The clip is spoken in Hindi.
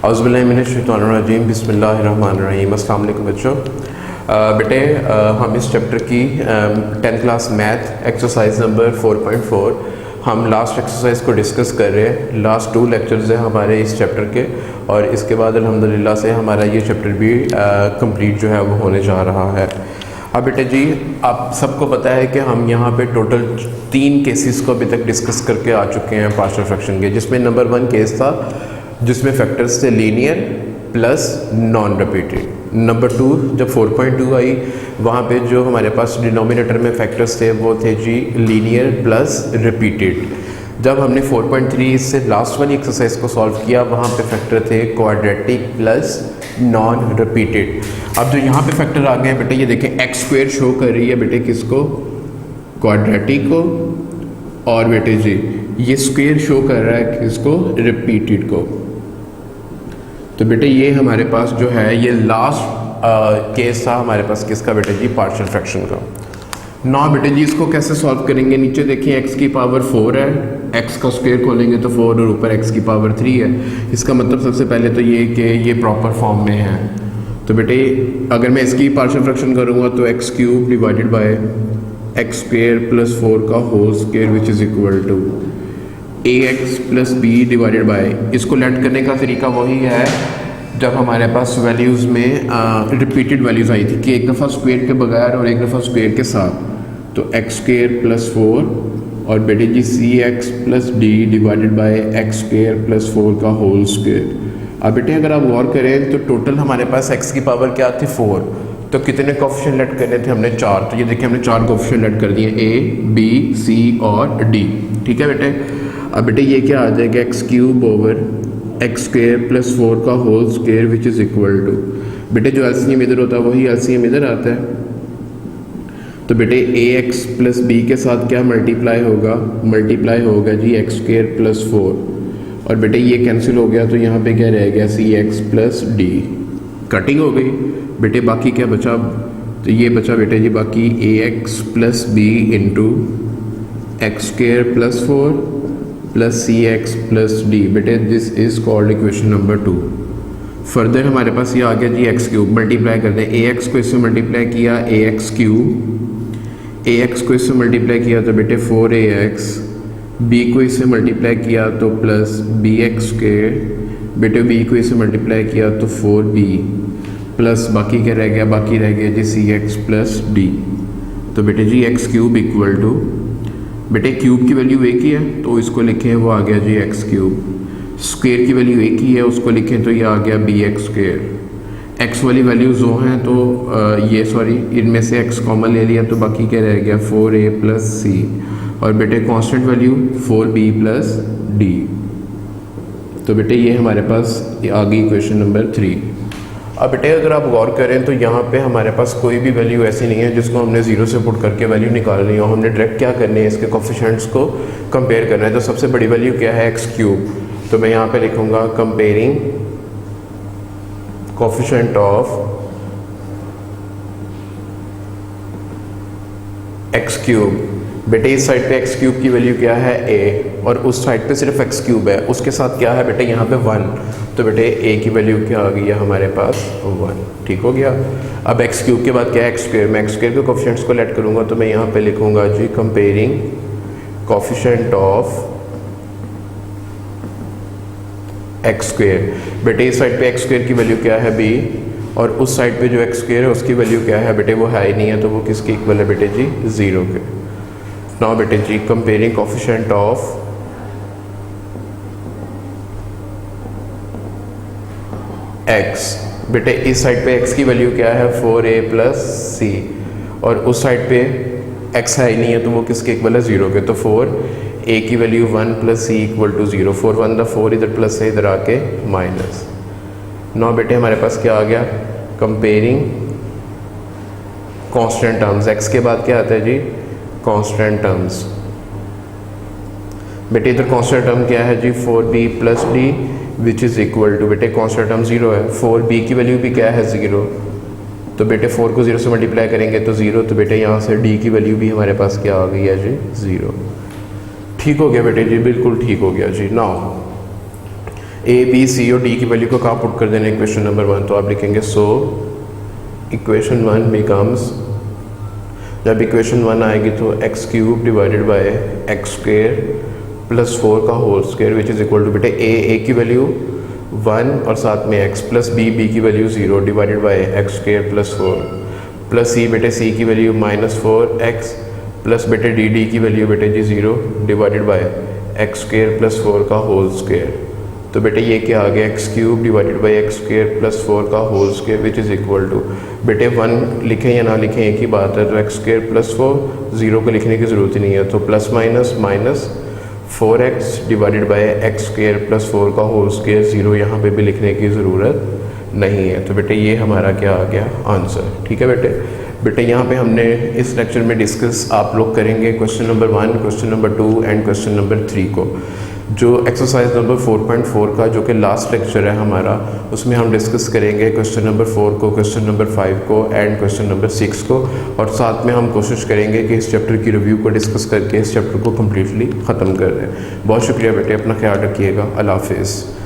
औज़ुबिल्लाहिमिनश्शैतानिर्रजीम बिस्मिल्लाहिर्रहमानिर्रहीम। अस्सलाम वालेकुम बच्चों। बेटे हम इस चैप्टर की 10th class math exercise number 4.4 हम लास्ट एक्सरसाइज को डिस्कस कर रहे हैं। लास्ट 2 लेक्चर्स हैं हमारे इस चैप्टर के और इसके बाद अल्हम्दुलिल्लाह से हमारा ये चैप्टर भी कंप्लीट जो है वो होने जा रहा है। अब बेटे जी आप सबको पता है कि हम यहाँ पे टोटल 3 केसेस को अभी तक डिस्कस करके आ चुके हैं पार्शियल फ्रैक्शन के, जिसमें नंबर 1 केस था जिसमें फैक्टर्स थे linear plus non repeated. Number 2 जब 4.2 आई वहाँ पे जो हमारे पास डिनोमिनेटर में फैक्टर्स थे वो थे जी लीनियर प्लस रिपीटेड। जब हमने 4.3 इससे लास्ट वाली एक्सरसाइज को सॉल्व किया वहाँ पे फैक्टर थे क्वाड्रेटिक प्लस नॉन रिपीटेड। अब जो यहाँ पे फैक्टर आ गए हैं बेटे, ये देखें एक्स स्क्वायर शो कर रही है बेटे किसको, क्वाड्रेटिक को, और बेटे जी ये स्क्वायर शो कर रहा है किसको, रिपीटेड को। तो बेटे ये हमारे पास जो है ये लास्ट केस था हमारे पास किसका बेटे जी, पार्शियल फ्रैक्शन का। ना बेटे जी इसको कैसे सॉल्व करेंगे, नीचे देखिए x की पावर 4 है, x का स्क्वायर खोलेंगे तो 4 और ऊपर x की पावर 3 है। इसका मतलब सबसे पहले तो ये कि ये प्रॉपर फॉर्म में है। तो बेटे अगर मैं इसकी पार्शियल फ्रैक्शन करूँगा तो x cube divided by x square plus 4 का whole square which is equal to ax plus b divided by, इसको लेट करने का तरीका वही है जब हमारे पास वैल्यूज़ में रिपीटेड वैल्यूज़ आई थी कि एक दफ़ा स्क्वायर के बगैर और एक दफ़ा स्क्वायर के साथ। तो एक्स स्क्वायर प्लस 4 और बेटे जी C x plus D divided by x square plus 4 का होल स्क्वायर। अब बेटे अगर आप गौर करें तो टोटल हमारे पास एक्स की पावर क्या थी 4, तो कितने कोफिशिएंट लेट करने थे हमने 4। तो ये देखिए हमने 4 कोफिशिएंट लेट कर दिए ए बी सी और डी। ठीक है बेटे। अब बेटे ये क्या आ जाएगा, x cube over x square plus 4 का whole square which is equal to, बेटे जो एलसीएम इधर होता है वही एलसीएम इधर आता है। तो बेटे ए एक्स प्लस बी के साथ क्या मल्टीप्लाई होगा जी एक्स स्क्वायर प्लस 4, और बेटे ये कैंसिल हो गया तो यहाँ पे क्या रह गया, सी एक्स प्लस डी, कटिंग हो गई। बेटे बाकी क्या बचा, तो ये बचा बेटे जी बाकी A x plus B into x square plus 4 plus C x plus D. बेटे this is called equation number 2। Further हमारे पास ये आ गया जी एक्स क्यूब, मल्टीप्लाई करते हैं, ए एक्स को इससे मल्टीप्लाई किया ए एक्स क्यूब, ए एक्स को इससे मल्टीप्लाई किया तो बेटे 4ax, बी को इससे मल्टीप्लाई किया तो प्लस बी एक्स स्क्वायर, बेटे बी को इससे मल्टीप्लाई किया तो 4b प्लस बाकी क्या रह गया, बाकी रह गया जी सी एक्स प्लस डी। तो बेटे जी एक्स क्यूब इक्वल टू, बेटे क्यूब की वैल्यू एक ही है तो इसको लिखें वो आ गया जी एक्स क्यूब, स्क्वायर की वैल्यू एक ही है उसको लिखें तो ये आ गया बी एक्स स्क्वायर। एक्स वाली वैल्यूज दो हैं तो ये सॉरी इनमें से एक्स कॉमन ले लिया तो बाकी क्या रह गया 4a प्लस सी, और बेटे constant value 4b plus D. तो बेटे ये हमारे पास आ गई इक्वेशन नंबर 3। अब बेटे अगर आप गौर करें तो यहाँ पे हमारे पास कोई भी वैल्यू ऐसी नहीं है जिसको हमने 0 से पुट करके वैल्यू निकालनी हो। हमने डायरेक्ट क्या करनी है, इसके कोफिशिएंट्स को कंपेयर करना है। तो सबसे बड़ी वैल्यू क्या है, एक्स क्यूब, तो मैं यहाँ पे लिखूँगा comparing coefficient of x cube. बेटे इस साइड पे एक्स क्यूब की वैल्यू क्या है a, और उस साइड पे सिर्फ एक्स क्यूब है, उसके साथ क्या है बेटे यहाँ पे 1, तो बेटे a की वैल्यू क्या आ गई है हमारे पास 1। ठीक हो गया। अब एक्स क्यूब के बाद क्या है एक्स स्क्वायर, मैं एक्स स्क्वायर के कोफिशिएंट्स को लेट करूँगा तो मैं यहाँ पे लिखूँगा जी comparing coefficient of x square. बेटे इस साइड पे एक्स स्क्वायर की वैल्यू क्या है b, और उस साइड पे जो एक्स स्क्वायर है उसकी वैल्यू क्या है बेटे, वो है ही नहीं है, तो वो किसके इक्वल है बेटे जी 0 के। नाउ बेटे जी कंपेयरिंग कोफिशिएंट ऑफ x, बेटे इस साइड पे x की वैल्यू क्या है 4a प्लस सी, और उस साइड पे x है ही नहीं है तो वो किसके इक्वल है 0 के। तो 4a की value 1 plus C equal to 0, 4 1 द 4 इधर प्लस है इधर आके माइनस। नाउ बेटे हमारे पास क्या आ गया, कंपेयरिंग कांस्टेंट टर्म्स, x के बाद क्या आता है जी कांस्टेंट टर्म्स। बेटे इधर कांस्टेंट टर्म क्या है जी 4b plus D which is equal to, बेटे कांस्टेंट टर्म 0 है, 4b की वैल्यू भी क्या है 0, तो बेटे 4 को 0 से मल्टीप्लाई करेंगे तो 0, तो बेटे यहाँ से d की वैल्यू भी हमारे पास क्या आ गई है जी 0। ठीक हो गया बेटे जी, बिल्कुल ठीक हो गया जी। नाउ ए बी सी और डी की वैल्यू को कहाँ पुट कर देना है इक्वेशन नंबर 1, तो आप लिखेंगे सो इक्वेशन 1 बिकम्स, जब इक्वेशन 1 आएगी तो x cube divided by x square plus 4 का whole square which is equal to बेटे ए की वैल्यू 1 और साथ में x प्लस बी की value 0 divided by x square plus 4 plus C बेटे सी की वैल्यू -4x प्लस बेटे डी की वैल्यू बेटे जी 0 divided by x square plus 4 का होल स्क्वेयर। तो बेटे ये क्या आ गया, x cube divided by x square plus 4 का whole square which is equal to, बेटे 1 लिखें या ना लिखें एक ही बात है, तो एक्स स्क्वेयर प्लस 4 0 को लिखने की ज़रूरत ही नहीं है, तो plus minus 4x divided by x square plus 4 का होल स्क्वेयर 0 यहाँ पे भी लिखने की ज़रूरत नहीं है। तो बेटे ये हमारा क्या आ गया आंसर। ठीक है बेटे यहाँ पे हमने इस लेक्चर में डिस्कस आप लोग करेंगे question number 1, question number 2 and question number 3 को। जो एक्सरसाइज नंबर 4.4 का जो कि लास्ट लेक्चर है हमारा, उसमें हम डिस्कस करेंगे क्वेश्चन नंबर 4 को, क्वेश्चन नंबर 5 को एंड क्वेश्चन नंबर 6 को, और साथ में हम कोशिश करेंगे कि इस चैप्टर की रिव्यू को डिस्कस करके इस चैप्टर को कम्प्लीटली ख़त्म कर दें। बहुत शुक्रिया बेटे, अपना ख्याल रखिएगा। अल्लाह हाफिज़।